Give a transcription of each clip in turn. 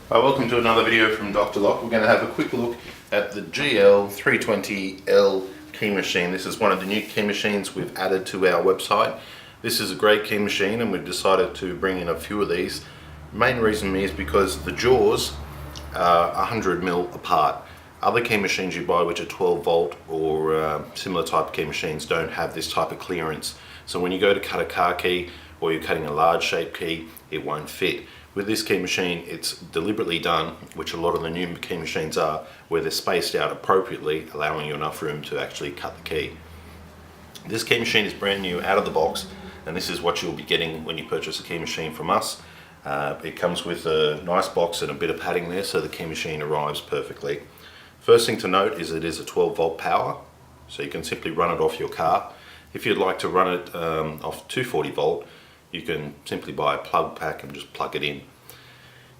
Welcome to another video from Dr. Lock. We're going to have a quick look at the GL320L key machine. This is one of the new key machines we've added to our website. This is a great key machine and we've decided to bring in a few of these. The main reason is because the jaws are 100mm apart. Other key machines you buy which are 12 volt or similar type key machines don't have this type of clearance. So when you go to cut a car key or you're cutting a large shape key, it won't fit. With this key machine, it's deliberately done, which a lot of the new key machines are, where they're spaced out appropriately, allowing you enough room to actually cut the key. This key machine is brand new out of the box, and this is what you'll be getting when you purchase a key machine from us. It comes with a nice box and a bit of padding there, so the key machine arrives perfectly. First thing to note is it is a 12 volt power, so you can simply run it off your car. If you'd like to run it off 240 volt, you can simply buy a plug pack and just plug it in.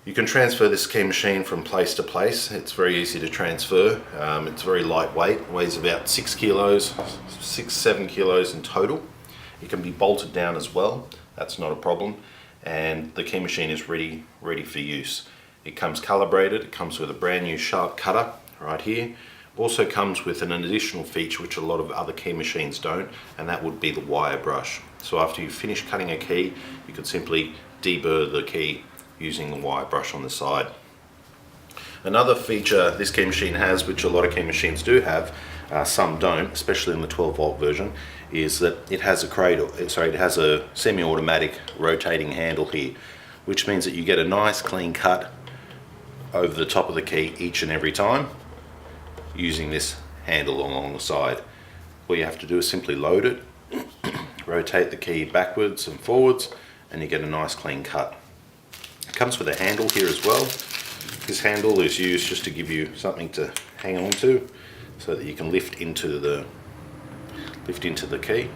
You can transfer this key machine from place to place. It's very easy to transfer. It's very lightweight, weighs about 6 kilos, 7 kilos in total. It can be bolted down as well, that's not a problem. And the key machine is ready for use. It comes calibrated, it comes with a brand new sharp cutter right here. Also comes with an additional feature which a lot of other key machines don't, and that would be the wire brush. So after you finish cutting a key, you can simply deburr the key using the wire brush on the side. Another feature this key machine has, which a lot of key machines do have, some don't, especially in the 12 volt version, is that it has a semi-automatic rotating handle here, which means that you get a nice clean cut over the top of the key each and every time using this handle along the side. All you have to do is simply load it, rotate the key backwards and forwards, and you get a nice clean cut. It comes with a handle here as well. This handle is used just to give you something to hang on to so that you can lift into the key.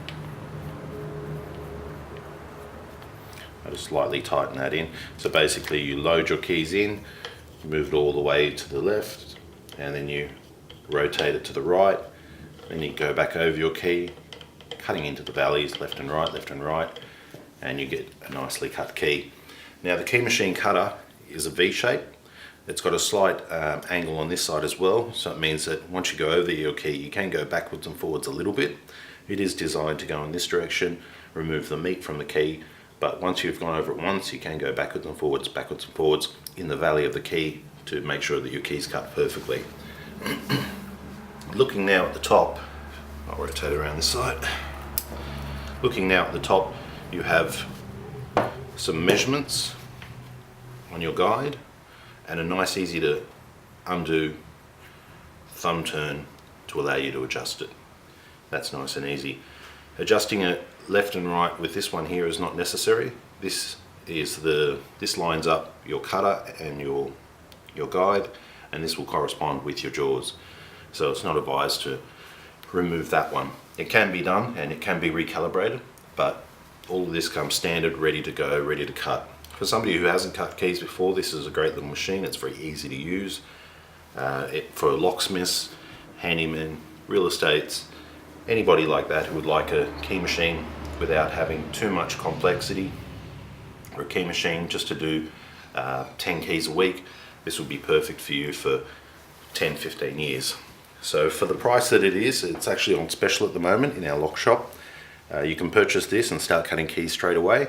I'll just slightly tighten that in. So basically you load your keys in, move it all the way to the left, and then you rotate it to the right, then you go back over your key, cutting into the valleys left and right, and you get a nicely cut key. Now the key machine cutter is a V shape. It's got a slight angle on this side as well, so it means that once you go over your key you can go backwards and forwards a little bit. It is designed to go in this direction, remove the meat from the key, but once you've gone over it once you can go backwards and forwards in the valley of the key to make sure that your key's cut perfectly. Looking now at the top, I'll rotate around this side. Looking now at the top, you have some measurements on your guide and a nice easy to undo thumb turn to allow you to adjust it. That's nice and easy. Adjusting it left and right with this one here is not necessary. This lines up your cutter and your guide, and this will correspond with your jaws. So it's not advised to remove that one. It can be done and it can be recalibrated, but all of this comes standard, ready to go, ready to cut. For somebody who hasn't cut keys before, this is a great little machine. It's very easy to use. For locksmiths, handymen, real estates, anybody like that who would like a key machine without having too much complexity, or a key machine just to do 10 keys a week, this would be perfect for you for 10-15 years. So for the price that it is, it's actually on special at the moment in our lock shop. You can purchase this and start cutting keys straight away,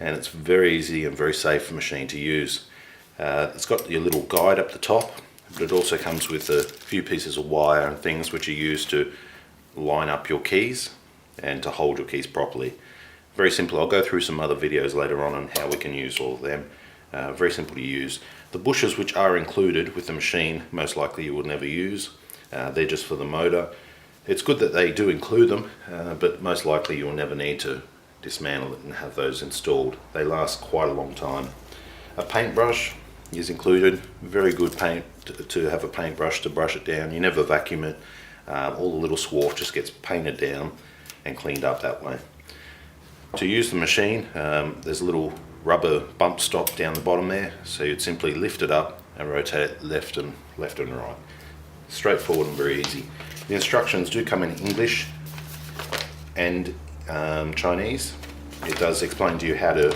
and it's very easy and very safe machine to use. It's got your little guide up the top, but it also comes with a few pieces of wire and things which are used to line up your keys and to hold your keys properly. Very simple. I'll go through some other videos later on how we can use all of them. Very simple to use. The bushes which are included with the machine, most likely you will never use. They're just for the motor. It's good that they do include them, but most likely you'll never need to dismantle it and have those installed. They last quite a long time. A paintbrush is included. Very good paint to have a paintbrush to brush it down. You never vacuum it. All the little swarf just gets painted down and cleaned up that way. To use the machine, there's a little rubber bump stop down the bottom there, so you'd simply lift it up and rotate it left and right. Straightforward and very easy. The instructions do come in English and Chinese. It does explain to you how to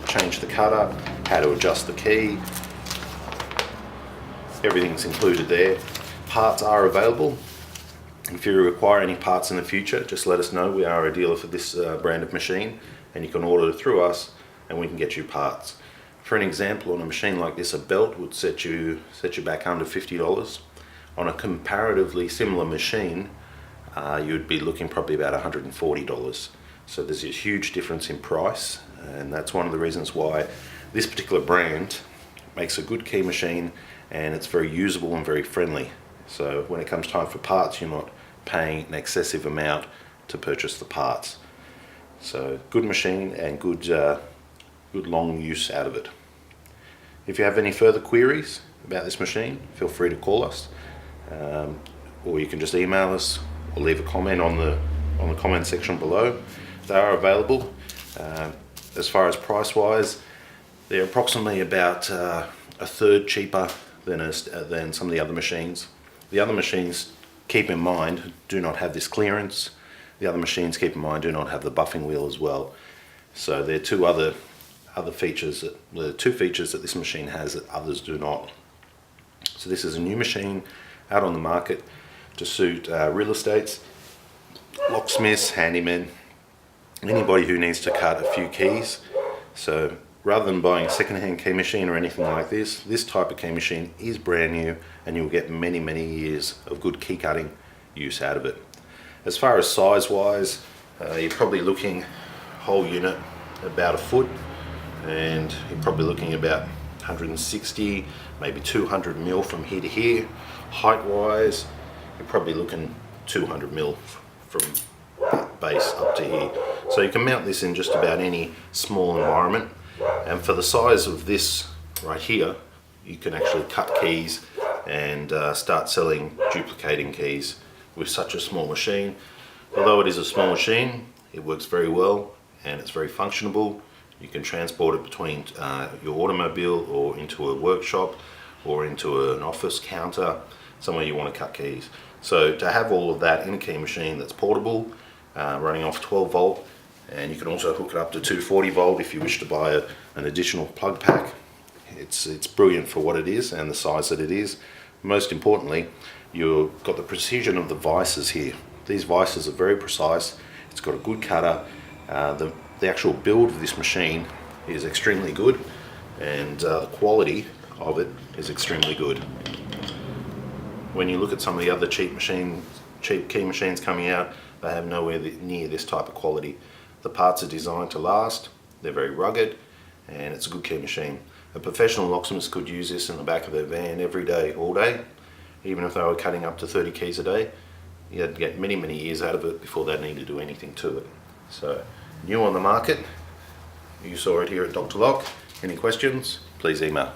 change the cutter, how to adjust the key, Everything's included there. Parts are available. If you require any parts in the future, just let us know. We are a dealer for this brand of machine, and you can order through us and we can get you parts. For an example, on a machine like this, a belt would set you back under $50. On a comparatively similar machine, you'd be looking probably about $140. So there's a huge difference in price, and that's one of the reasons why this particular brand makes a good key machine, and it's very usable and very friendly. So when it comes time for parts, you're not paying an excessive amount to purchase the parts. So good machine and good long use out of it. If you have any further queries about this machine, feel free to call us, or you can just email us or leave a comment on the comment section below. They are available. As far as price wise, they're approximately about a third cheaper than some of the other machines. The other machines, keep in mind, do not have this clearance. The other machines, keep in mind, do not have the buffing wheel as well. So there are two other features, the two features that this machine has that others do not. So this is a new machine out on the market to suit real estates, locksmiths, handymen, anybody who needs to cut a few keys. So rather than buying a second-hand key machine or anything like this type of key machine is brand new, and you'll get many, many years of good key cutting use out of it. As far as size wise, you're probably looking whole unit about a foot, and you're probably looking about 160, maybe 200 mil from here to here. Height wise, you're probably looking 200 mil from base up to here. So you can mount this in just about any small environment. And for the size of this right here, you can actually cut keys and start selling duplicating keys with such a small machine. Although it is a small machine, it works very well and it's very functionable. You can transport it between your automobile or into a workshop or into an office counter, somewhere you want to cut keys. So to have all of that in a key machine that's portable, running off 12 volt, and you can also hook it up to 240 volt if you wish to buy an additional plug pack. It's brilliant for what it is and the size that it is. Most importantly, you've got the precision of the vices here. These vices are very precise. It's got a good cutter. The actual build of this machine is extremely good, and the quality of it is extremely good. When you look at some of the other cheap key machines coming out, they have nowhere near this type of quality. The parts are designed to last, they're very rugged, and it's a good key machine. A professional locksmith could use this in the back of their van every day, all day. Even if they were cutting up to 30 keys a day, you'd get many, many years out of it before they need to do anything to it. So, new on the market, you saw it here at Dr. Lock. Any questions, please email.